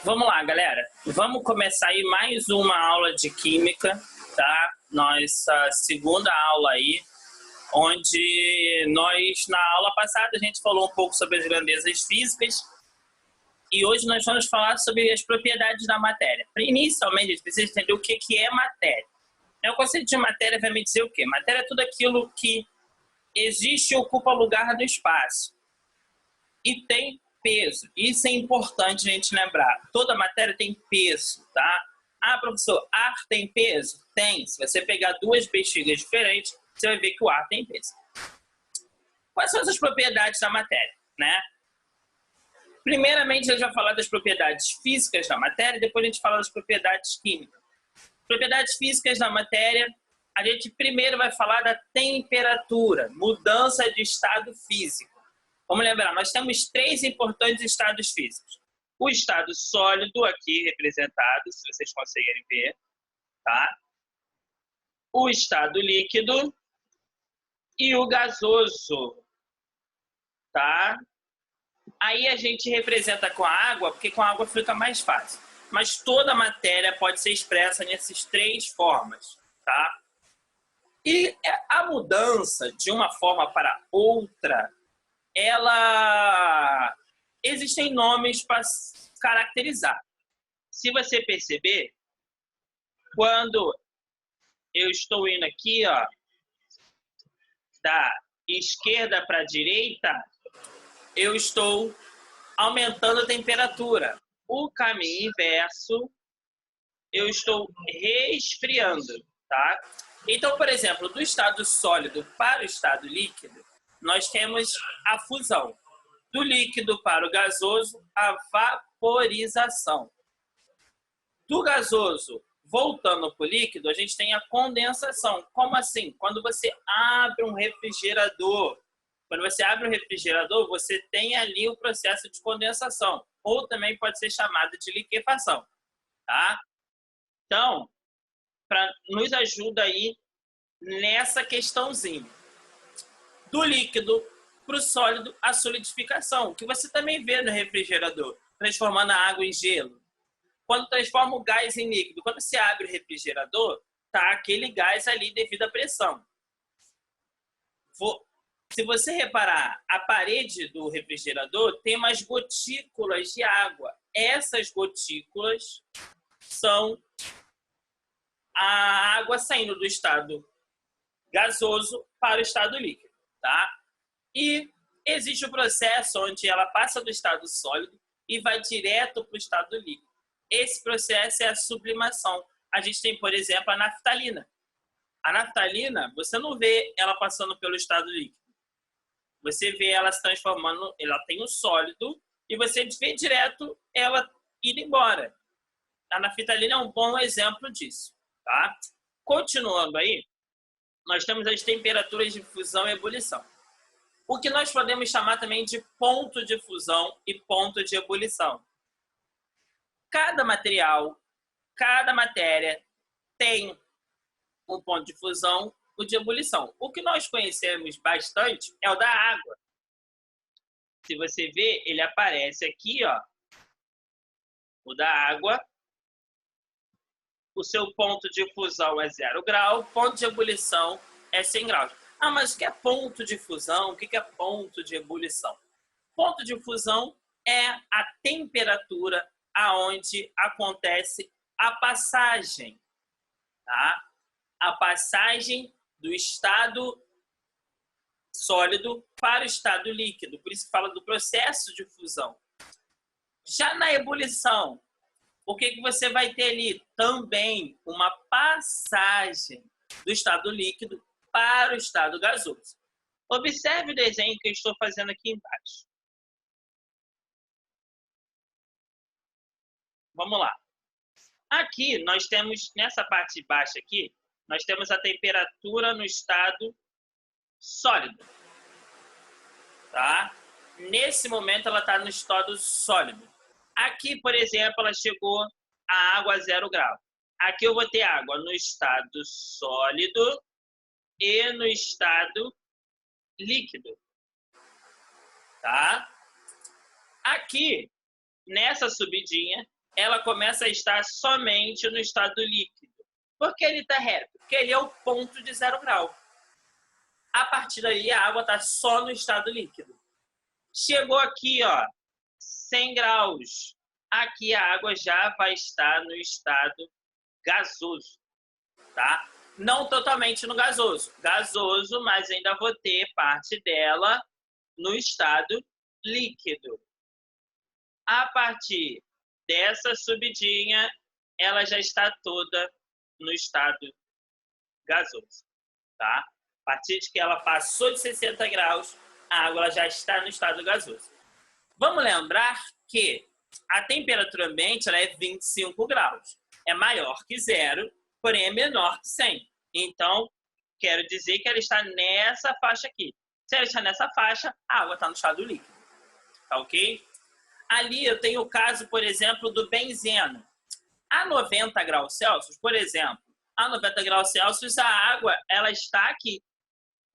Vamos lá, galera. Vamos começar aí mais uma aula de química, tá? Nossa segunda aula aí, onde nós, na aula passada, a gente falou um pouco sobre as grandezas físicas e hoje nós vamos falar sobre as propriedades da matéria. Inicialmente, a gente precisa entender o que é matéria. O conceito de matéria vai me dizer o quê? Matéria é tudo aquilo que existe e ocupa lugar no espaço e tem peso. Isso é importante a gente lembrar. Toda matéria tem peso, tá? Ah, professor, ar tem peso? Tem. Se você pegar duas bexigas diferentes, você vai ver que o ar tem peso. Quais são as propriedades da matéria, né? Primeiramente, a gente vai falar das propriedades físicas da matéria, depois a gente fala das propriedades químicas. Propriedades físicas da matéria, a gente primeiro vai falar da temperatura, mudança de estado físico. Vamos lembrar, nós temos três importantes estados físicos. O estado sólido, aqui representado, se vocês conseguirem ver, tá? O estado líquido e o gasoso, tá? Aí a gente representa com a água, porque com a água fica mais fácil. Mas toda a matéria pode ser expressa nessas três formas, tá? E a mudança de uma forma para outra, ela existem nomes para caracterizar. Se você perceber, quando eu estou indo aqui, ó, da esquerda para a direita, eu estou aumentando a temperatura. O caminho inverso, eu estou resfriando, tá? Então, por exemplo, do estado sólido para o estado líquido, nós temos a fusão. Do líquido para o gasoso, a vaporização. Do gasoso, voltando para o líquido, a gente tem a condensação. Como assim? Quando você abre um refrigerador, você tem ali o processo de condensação, ou também pode ser chamado de liquefação, tá? Então, nos ajuda aí nessa questãozinha. Do líquido para o sólido, a solidificação, que você também vê no refrigerador, transformando a água em gelo. Quando transforma o gás em líquido, quando você abre o refrigerador, tá aquele gás ali devido à pressão. Se você reparar, a parede do refrigerador tem umas gotículas de água. Essas gotículas são a água saindo do estado gasoso para o estado líquido, tá? E existe o processo onde ela passa do estado sólido e vai direto para o estado líquido. Esse processo é a sublimação. A gente tem, por exemplo, a naftalina. A naftalina, você não vê ela passando pelo estado líquido. Você vê ela se transformando, ela tem o sólido e você vê direto ela indo embora. A naftalina é um bom exemplo disso, tá? Continuando aí, nós temos as temperaturas de fusão e ebulição. O que nós podemos chamar também de ponto de fusão e ponto de ebulição. Cada material, cada matéria tem um ponto de fusão e de ebulição. O que nós conhecemos bastante é o da água. Se você ver, ele aparece aqui, ó, o da água. O seu ponto de fusão é 0 grau, ponto de ebulição é 100 graus. Ah, mas o que é ponto de fusão? O que é ponto de ebulição? Ponto de fusão é a temperatura aonde acontece a passagem, tá? A passagem do estado sólido para o estado líquido. Por isso que fala do processo de fusão. Já na ebulição, o que você vai ter ali? Também uma passagem do estado líquido para o estado gasoso. Observe o desenho que eu estou fazendo aqui embaixo. Vamos lá. Aqui nós temos, nessa parte de baixo aqui, nós temos a temperatura no estado sólido. Tá? Nesse momento ela está no estado sólido. Aqui, por exemplo, ela chegou a água a 0 grau. Aqui eu vou ter água no estado sólido e no estado líquido. Tá? Aqui, nessa subidinha, ela começa a estar somente no estado líquido. Por que ele está reto? Porque ele é o ponto de 0 grau. A partir daí, a água está só no estado líquido. Chegou aqui, ó, 100 graus. Aqui a água já vai estar no estado gasoso, tá? Não totalmente no gasoso. Gasoso, mas ainda vou ter parte dela no estado líquido. A partir dessa subidinha, ela já está toda no estado gasoso, tá? A partir de que ela passou de 60 graus, a água já está no estado gasoso. Vamos lembrar que a temperatura ambiente ela é 25 graus. É maior que zero, porém é menor que 100. Então, quero dizer que ela está nessa faixa aqui. Se ela está nessa faixa, a água está no estado líquido. Tá ok? Ali eu tenho o caso, por exemplo, do benzeno. A 90 graus Celsius, por exemplo, a 90 graus Celsius, a água ela está aqui.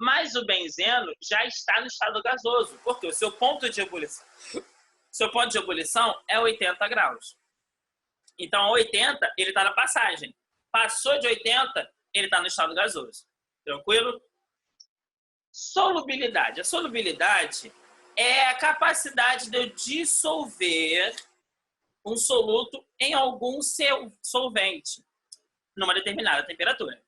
Mas o benzeno já está no estado gasoso, porque o seu ponto de ebulição é 80 graus. Então, a 80, ele está na passagem. Passou de 80, ele está no estado gasoso. Tranquilo? Solubilidade. A solubilidade é a capacidade de eu dissolver um soluto em algum solvente numa determinada temperatura.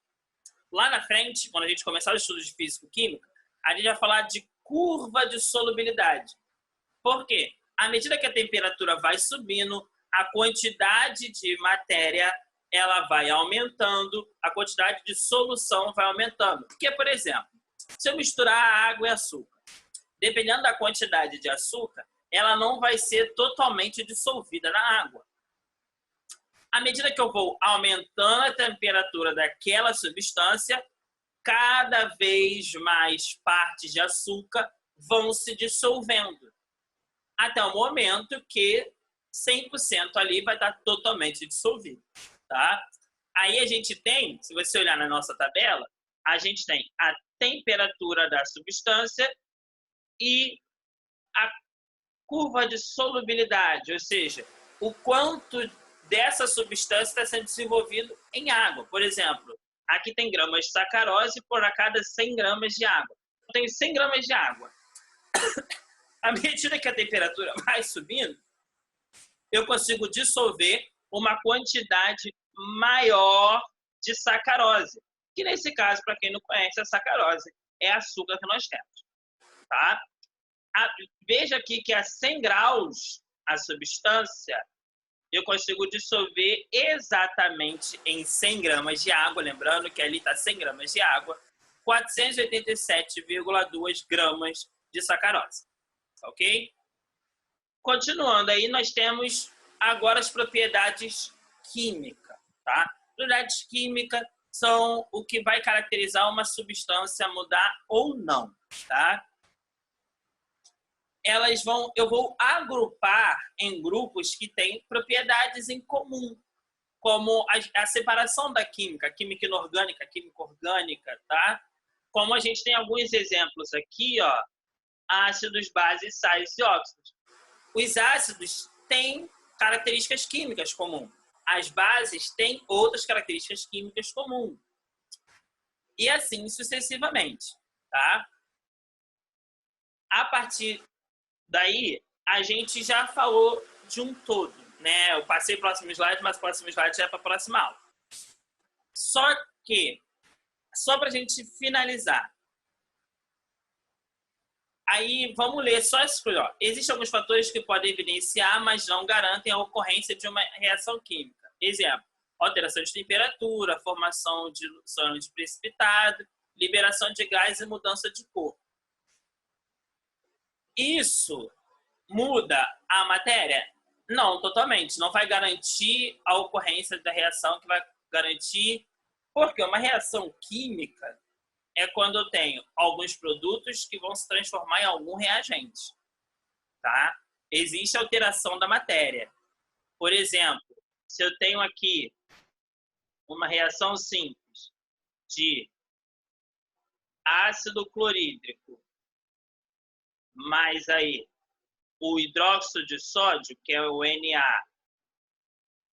Lá na frente, quando a gente começar os estudos de físico-química, a gente vai falar de curva de solubilidade. Por quê? À medida que a temperatura vai subindo, a quantidade de matéria ela vai aumentando, a quantidade de solução vai aumentando. Porque, por exemplo, se eu misturar água e açúcar, dependendo da quantidade de açúcar, ela não vai ser totalmente dissolvida na água. À medida que eu vou aumentando a temperatura daquela substância, cada vez mais partes de açúcar vão se dissolvendo. Até o momento que 100% ali vai estar totalmente dissolvido. Tá? Aí a gente tem, se você olhar na nossa tabela, a gente tem a temperatura da substância e a curva de solubilidade, ou seja, o quanto dessa substância está sendo desenvolvido em água. Por exemplo, aqui tem gramas de sacarose por a cada 100 gramas de água. Eu tenho 100 gramas de água. À medida que a temperatura vai subindo, eu consigo dissolver uma quantidade maior de sacarose. Que nesse caso, para quem não conhece, a sacarose é açúcar que nós temos. Tá? Veja aqui que a 100 graus, a substância, eu consigo dissolver exatamente em 100 gramas de água, lembrando que ali está 100 gramas de água, 487,2 gramas de sacarose. Ok? Continuando aí, nós temos agora as propriedades químicas. Tá? Propriedades químicas são o que vai caracterizar uma substância mudar ou não. Tá? Eu vou agrupar em grupos que têm propriedades em comum, como a separação da química, a química inorgânica, a química orgânica, tá? Como a gente tem alguns exemplos aqui, ó, ácidos, bases, sais e óxidos. Os ácidos têm características químicas comuns. As bases têm outras características químicas comuns. E assim sucessivamente, tá? A partir daí, a gente já falou de um todo, né? Eu passei o próximo slide, mas o próximo slide já é para a próxima aula. Só para a gente finalizar, aí vamos ler só isso aqui, ó. Existem alguns fatores que podem evidenciar, mas não garantem a ocorrência de uma reação química. Exemplo, alteração de temperatura, formação de sólido de precipitado, liberação de gás e mudança de cor. Isso muda a matéria? Não, totalmente. Não vai garantir a ocorrência da reação, que vai garantir... Porque uma reação química é quando eu tenho alguns produtos que vão se transformar em algum reagente. Tá? Existe alteração da matéria. Por exemplo, se eu tenho aqui uma reação simples de ácido clorídrico mais aí o hidróxido de sódio, que é o Na,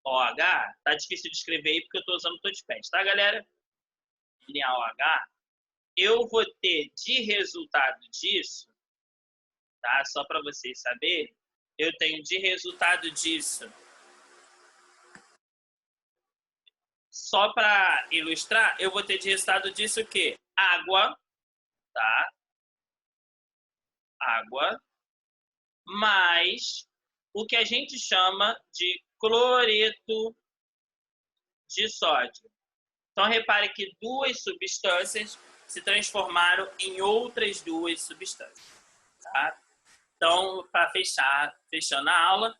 OH, tá difícil de escrever aí porque eu estou usando o touchpad, tá, galera? Linear OH, eu vou ter de resultado disso, tá? Só para vocês saberem, eu tenho de resultado disso, só para ilustrar, eu vou ter de resultado disso o quê? Água, tá? Água, mais o que a gente chama de cloreto de sódio. Então, repare que duas substâncias se transformaram em outras duas substâncias. Tá? Então, para fechando a aula,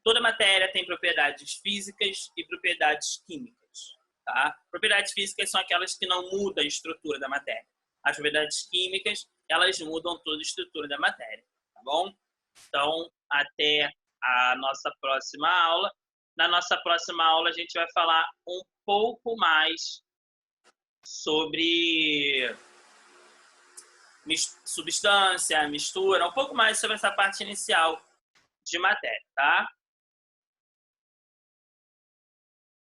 toda matéria tem propriedades físicas e propriedades químicas. Tá? Propriedades físicas são aquelas que não mudam a estrutura da matéria. As propriedades químicas, elas mudam toda a estrutura da matéria. Tá bom? Então, até a nossa próxima aula. Na nossa próxima aula, a gente vai falar um pouco mais sobre substância, mistura, um pouco mais sobre essa parte inicial de matéria, tá?